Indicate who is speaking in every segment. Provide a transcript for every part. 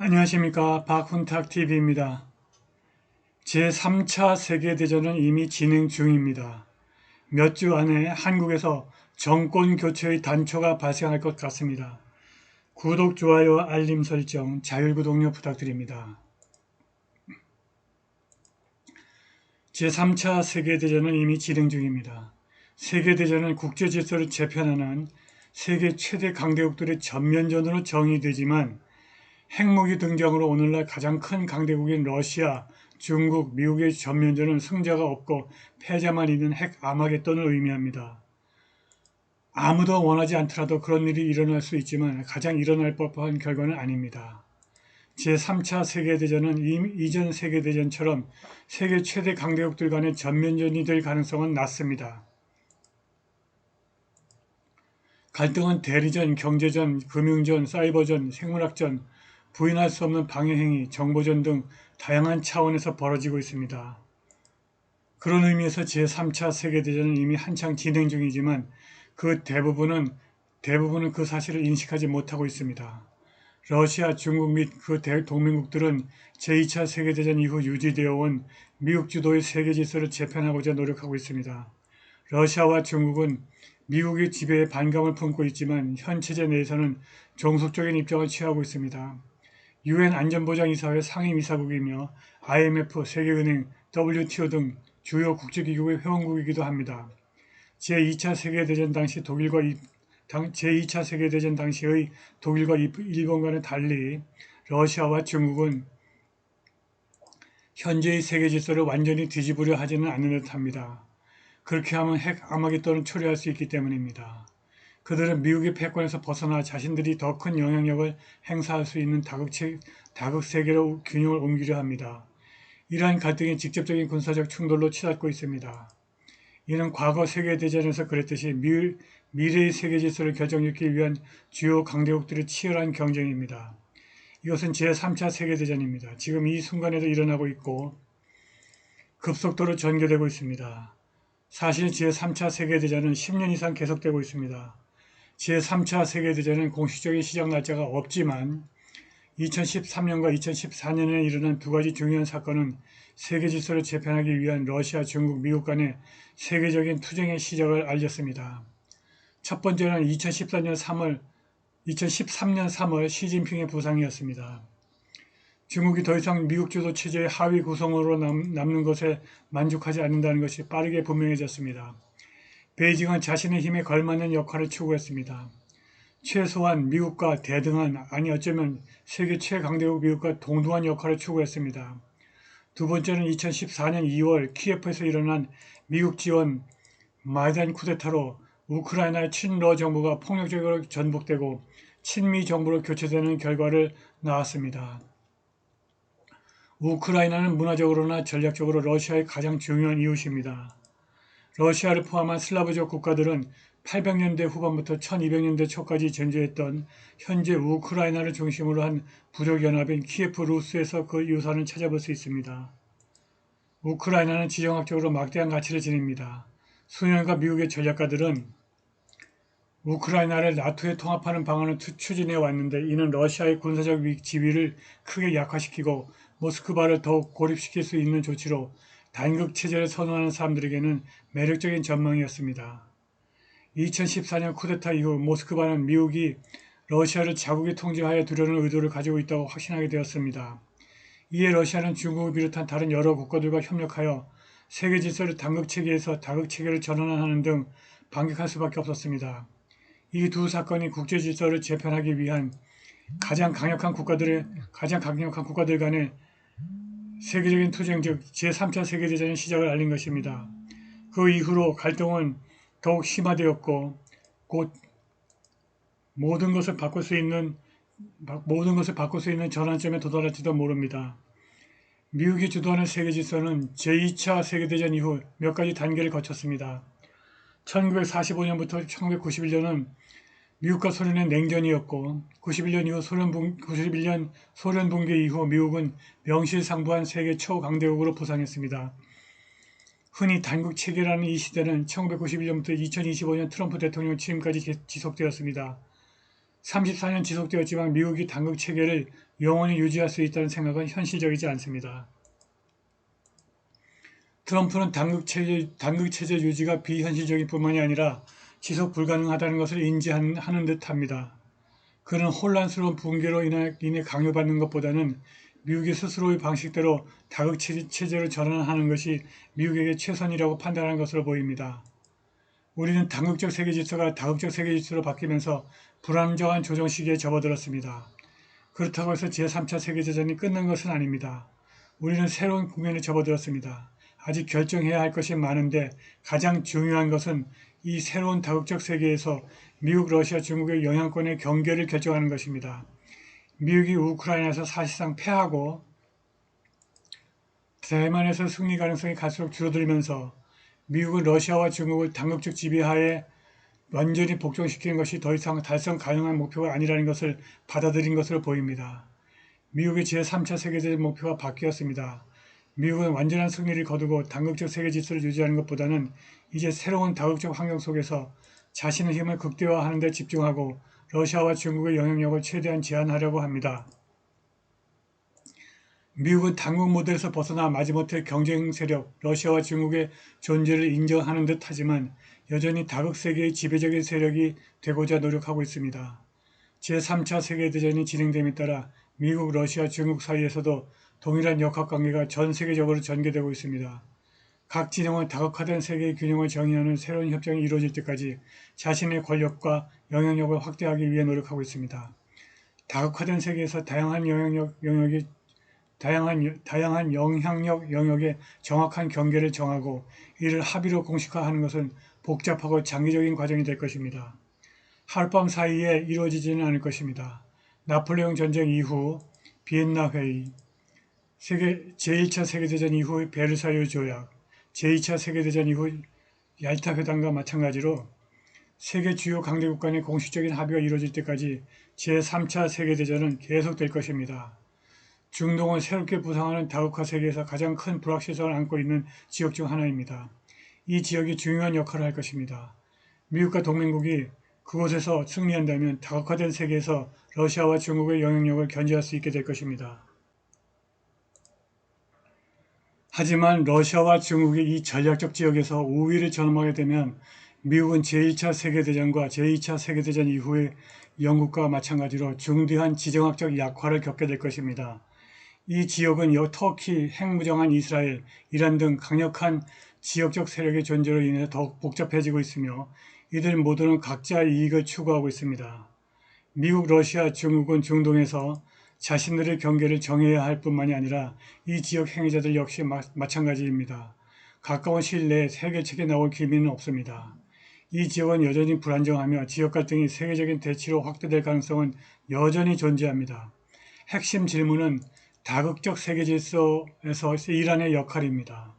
Speaker 1: 안녕하십니까. 박훈탁TV입니다. 제3차 세계대전은 이미 진행 중입니다. 몇 주 안에 한국에서 정권 교체의 단초가 발생할 것 같습니다. 구독, 좋아요, 알림 설정, 자율구독료 부탁드립니다. 제3차 세계대전은 이미 진행 중입니다. 세계대전은 국제질서를 재편하는 세계 최대 강대국들의 전면전으로 정의되지만 핵무기 등장으로 오늘날 가장 큰 강대국인 러시아, 중국, 미국의 전면전은 승자가 없고 패자만 있는 핵 아마겟돈을 의미합니다. 아무도 원하지 않더라도 그런 일이 일어날 수 있지만 가장 일어날 법한 결과는 아닙니다. 제3차 세계대전은 이전 세계대전처럼 세계 최대 강대국들 간의 전면전이 될 가능성은 낮습니다. 갈등은 대리전, 경제전, 금융전, 사이버전, 생물학전, 부인할 수 없는 방해행위, 정보전 등 다양한 차원에서 벌어지고 있습니다. 그런 의미에서 제3차 세계대전은 이미 한창 진행 중이지만 그 대부분은 그 사실을 인식하지 못하고 있습니다. 러시아, 중국 및 그 동맹국들은 제2차 세계대전 이후 유지되어 온 미국 주도의 세계 질서를 재편하고자 노력하고 있습니다. 러시아와 중국은 미국의 지배에 반감을 품고 있지만 현 체제 내에서는 종속적인 입장을 취하고 있습니다. 유엔 안전보장이사회 상임이사국이며 IMF, 세계은행, WTO 등 주요 국제기구의 회원국이기도 합니다. 제2차 세계대전 당시 제2차 세계대전 당시의 독일과 일본 과는 달리 러시아와 중국은 현재의 세계 질서를 완전히 뒤집으려 하지는 않는 듯합니다. 그렇게 하면 핵 아마겟돈을 초래할 수 있기 때문입니다. 그들은 미국의 패권에서 벗어나 자신들이 더 큰 영향력을 행사할 수 있는 다극세계로 균형을 옮기려 합니다. 이러한 갈등이 직접적인 군사적 충돌로 치닫고 있습니다. 이는 과거 세계대전에서 그랬듯이 미래의 세계 질서를 결정짓기 위한 주요 강대국들의 치열한 경쟁입니다. 이것은 제3차 세계대전입니다. 지금 이 순간에도 일어나고 있고 급속도로 전개되고 있습니다. 사실 제3차 세계대전은 10년 이상 계속되고 있습니다. 제3차 세계대전은 공식적인 시작 날짜가 없지만 2013년과 2014년에 일어난 두 가지 중요한 사건은 세계 질서를 재편하기 위한 러시아, 중국, 미국 간의 세계적인 투쟁의 시작을 알렸습니다. 첫 번째는 2013년 3월 시진핑의 부상이었습니다. 중국이 더 이상 미국 주도 체제의 하위 구성으로 남는 것에 만족하지 않는다는 것이 빠르게 분명해졌습니다. 베이징은 자신의 힘에 걸맞는 역할을 추구했습니다. 최소한 미국과 대등한, 아니 어쩌면 세계 최강대국 미국과 동등한 역할을 추구했습니다. 두 번째는 2014년 2월 키예프에서 일어난 미국 지원 마이단 쿠데타로 우크라이나의 친러 정부가 폭력적으로 전복되고 친미 정부로 교체되는 결과를 낳았습니다. 우크라이나는 문화적으로나 전략적으로 러시아의 가장 중요한 이웃입니다. 러시아를 포함한 슬라브족 국가들은 800년대 후반부터 1200년대 초까지 존재했던 현재 우크라이나를 중심으로 한 부족연합인 키예프 루스에서 그 유산을 찾아볼 수 있습니다. 우크라이나는 지정학적으로 막대한 가치를 지닙니다. 수년간 미국의 전략가들은 우크라이나를 나토에 통합하는 방안을 추진해 왔는데 이는 러시아의 군사적 지위를 크게 약화시키고 모스크바를 더욱 고립시킬 수 있는 조치로 단극 체제를 선호하는 사람들에게는 매력적인 전망이었습니다. 2014년 쿠데타 이후 모스크바는 미국이 러시아를 자국의 통제하에 두려는 의도를 가지고 있다고 확신하게 되었습니다. 이에 러시아는 중국을 비롯한 다른 여러 국가들과 협력하여 세계 질서를 단극 체계에서 다극 체계를 전환하는 등 반격할 수밖에 없었습니다. 이 두 사건이 국제 질서를 재편하기 위한 가장 강력한 국가들 간의 세계적인 투쟁 즉 제3차 세계대전의 시작을 알린 것입니다. 그 이후로 갈등은 더욱 심화되었고 곧 모든 것을 바꿀 수 있는 전환점에 도달할지도 모릅니다. 미국이 주도하는 세계 질서는 제2차 세계대전 이후 몇 가지 단계를 거쳤습니다. 1945년부터 1991년은 미국과 소련의 냉전이었고 91년 소련 붕괴 이후 미국은 명실상부한 세계 초강대국으로 부상했습니다. 흔히 단국 체계라는 이 시대는 1991년부터 2025년 트럼프 대통령 취임까지 지속되었습니다. 34년 지속되었지만 미국이 당국 체계를 영원히 유지할 수 있다는 생각은 현실적이지 않습니다. 트럼프는 당국 체제 유지가 비현실적일 뿐만이 아니라 지속 불가능하다는 것을 인지하는 듯합니다. 그는 혼란스러운 붕괴로 인해 강요받는 것보다는 미국이 스스로의 방식대로 다극 체제로 전환하는 것이 미국에게 최선이라고 판단하는 것으로 보입니다. 우리는 당극적 세계 질서가 다극적 세계 질서로 바뀌면서 불안정한 조정 시기에 접어들었습니다. 그렇다고 해서 제3차 세계대전이 끝난 것은 아닙니다. 우리는 새로운 국면에 접어들었습니다. 아직 결정해야 할 것이 많은데 가장 중요한 것은 이 새로운 다극적 세계에서 미국, 러시아, 중국의 영향권의 경계를 결정하는 것입니다. 미국이 우크라이나에서 사실상 패하고 대만에서 승리 가능성이 갈수록 줄어들면서 미국은 러시아와 중국을 당국적 지배하에 완전히 복종시키는 것이 더 이상 달성 가능한 목표가 아니라는 것을 받아들인 것으로 보입니다. 미국의 제3차 세계대전 목표가 바뀌었습니다. 미국은 완전한 승리를 거두고 당국적 세계 질서를 유지하는 것보다는 이제 새로운 다국적 환경 속에서 자신의 힘을 극대화하는 데 집중하고 러시아와 중국의 영향력을 최대한 제한하려고 합니다. 미국은 당국 모델에서 벗어나 마지못해 경쟁 세력 러시아와 중국의 존재를 인정하는 듯 하지만 여전히 다극 세계의 지배적인 세력이 되고자 노력하고 있습니다. 제3차 세계대전이 진행됨에 따라 미국, 러시아, 중국 사이에서도 동일한 역학관계가 전 세계적으로 전개되고 있습니다. 각 진영은 다각화된 세계의 균형을 정의하는 새로운 협정이 이루어질 때까지 자신의 권력과 영향력을 확대하기 위해 노력하고 있습니다. 다각화된 세계에서 다양한 영향력 영역의 정확한 경계를 정하고 이를 합의로 공식화하는 것은 복잡하고 장기적인 과정이 될 것입니다. 하룻밤 사이에 이루어지지는 않을 것입니다. 나폴레옹 전쟁 이후 비엔나 회의, 제1차 세계대전 이후 베르사유 조약, 제2차 세계대전 이후 얄타 회담과 마찬가지로 세계 주요 강대국 간의 공식적인 합의가 이루어질 때까지 제3차 세계대전은 계속될 것입니다. 중동을 새롭게 부상하는 다국화 세계에서 가장 큰 불확실성을 안고 있는 지역 중 하나입니다. 이 지역이 중요한 역할을 할 것입니다. 미국과 동맹국이 그곳에서 승리한다면 다각화된 세계에서 러시아와 중국의 영향력을 견제할 수 있게 될 것입니다. 하지만 러시아와 중국이 이 전략적 지역에서 우위를 점하게 되면 미국은 제1차 세계대전과 제2차 세계대전 이후의 영국과 마찬가지로 중대한 지정학적 약화를 겪게 될 것입니다. 이 지역은 터키, 핵무장한 이스라엘, 이란 등 강력한 지역적 세력의 존재로 인해 더욱 복잡해지고 있으며 이들 모두는 각자의 이익을 추구하고 있습니다. 미국, 러시아, 중국은 중동에서 자신들의 경계를 정해야 할 뿐만이 아니라 이 지역 행위자들 역시 마찬가지입니다. 가까운 시일 내에 해결책이 나올 기미는 없습니다. 이 지역은 여전히 불안정하며 지역 갈등이 세계적인 대치로 확대될 가능성은 여전히 존재합니다. 핵심 질문은 다극적 세계 질서에서 이란의 역할입니다.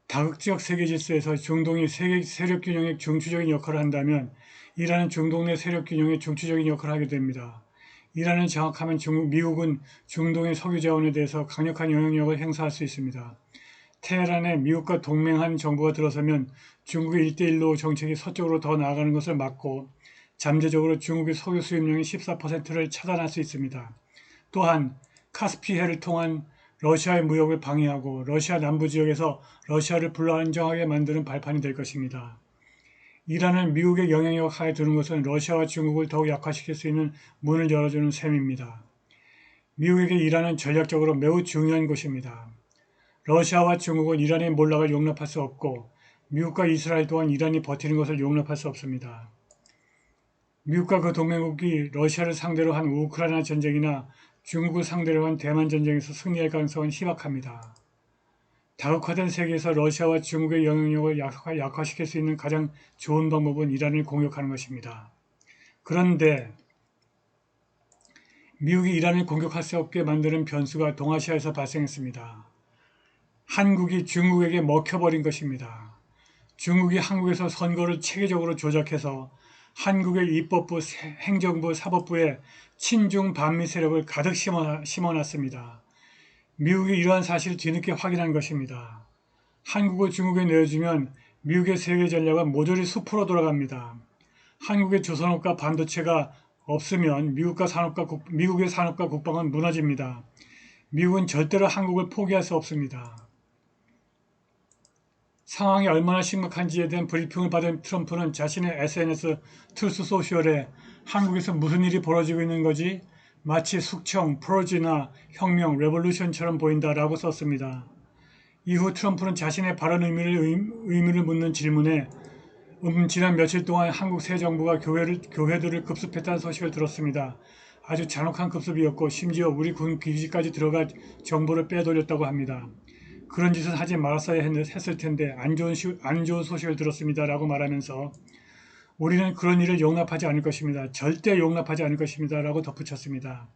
Speaker 1: 다극적 세계 질서에서 중동이 세력 균형의 중추적인 역할을 한다면 이란은 중동 내 세력 균형의 중추적인 역할을 하게 됩니다. 이란을 장악하면 미국은 중동의 석유 자원에 대해서 강력한 영향력을 행사할 수 있습니다. 테헤란에 미국과 동맹한 정부가 들어서면 중국의 1대1로 정책이 서쪽으로 더 나아가는 것을 막고 잠재적으로 중국의 석유 수입량의 14%를 차단할 수 있습니다. 또한 카스피해를 통한 러시아의 무역을 방해하고 러시아 남부 지역에서 러시아를 불안정하게 만드는 발판이 될 것입니다. 이란은 미국의 영향력 하에 두는 것은 러시아와 중국을 더욱 약화시킬 수 있는 문을 열어주는 셈입니다. 미국에게 이란은 전략적으로 매우 중요한 곳입니다. 러시아와 중국은 이란의 몰락을 용납할 수 없고 미국과 이스라엘 또한 이란이 버티는 것을 용납할 수 없습니다. 미국과 그 동맹국이 러시아를 상대로 한 우크라이나 전쟁이나 중국을 상대로 한 대만 전쟁에서 승리할 가능성은 희박합니다. 다극화된 세계에서 러시아와 중국의 영향력을 약화시킬 수 있는 가장 좋은 방법은 이란을 공격하는 것입니다. 그런데 미국이 이란을 공격할 수 없게 만드는 변수가 동아시아에서 발생했습니다. 한국이 중국에게 먹혀버린 것입니다. 중국이 한국에서 선거를 체계적으로 조작해서 한국의 입법부, 행정부, 사법부에 친중 반미 세력을 가득 심어놨습니다. 미국이 이러한 사실을 뒤늦게 확인한 것입니다. 한국을 중국에 내어주면 미국의 세계 전략은 모조리 숲으로 돌아갑니다. 한국의 조선업과 반도체가 없으면 미국의 산업과 국방은 무너집니다. 미국은 절대로 한국을 포기할 수 없습니다. 상황이 얼마나 심각한지에 대한 브리핑을 받은 트럼프는 자신의 SNS 트루스 소셜에 한국에서 무슨 일이 벌어지고 있는 거지? 마치 숙청, 프로지나 혁명, 레볼루션처럼 보인다라고 썼습니다. 이후 트럼프는 자신의 발언 의미를 묻는 질문에 지난 며칠 동안 한국 새 정부가 교회들을 급습했다는 소식을 들었습니다. 아주 잔혹한 급습이었고 심지어 우리 군 기지까지 들어가 정보를 빼돌렸다고 합니다. 그런 짓은 하지 말았어야 했을 텐데 안 좋은 소식을 들었습니다. 라고 말하면서 우리는 그런 일을 용납하지 않을 것입니다. 절대 용납하지 않을 것입니다. 라고 덧붙였습니다.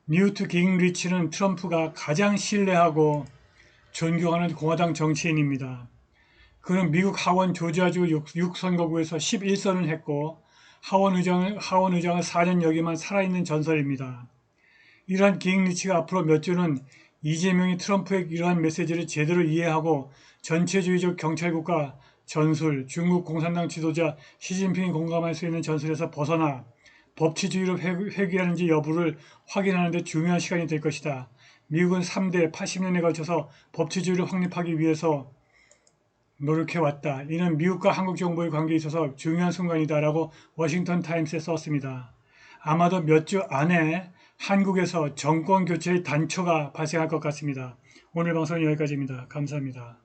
Speaker 1: 뉴트 깅리치는 트럼프가 가장 신뢰하고 존경하는 공화당 정치인입니다. 그는 미국 하원 조지아주 6선거구에서 11선을 했고 하원 의장을 4년 역임한 살아있는 전설입니다. 이러한 깅리치가 앞으로 몇 주는 이재명이 트럼프의 이러한 메시지를 제대로 이해하고 전체주의적 경찰국가 전술, 중국 공산당 지도자 시진핑이 공감할 수 있는 전술에서 벗어나 법치주의로 회귀하는지 여부를 확인하는 데 중요한 시간이 될 것이다. 미국은 3대 80년에 걸쳐서 법치주의를 확립하기 위해서 노력해왔다. 이는 미국과 한국 정부의 관계에 있어서 중요한 순간이다라고 워싱턴 타임스에 썼습니다. 아마도 몇 주 안에 한국에서 정권 교체의 단초가 발생할 것 같습니다. 오늘 방송은 여기까지입니다. 감사합니다.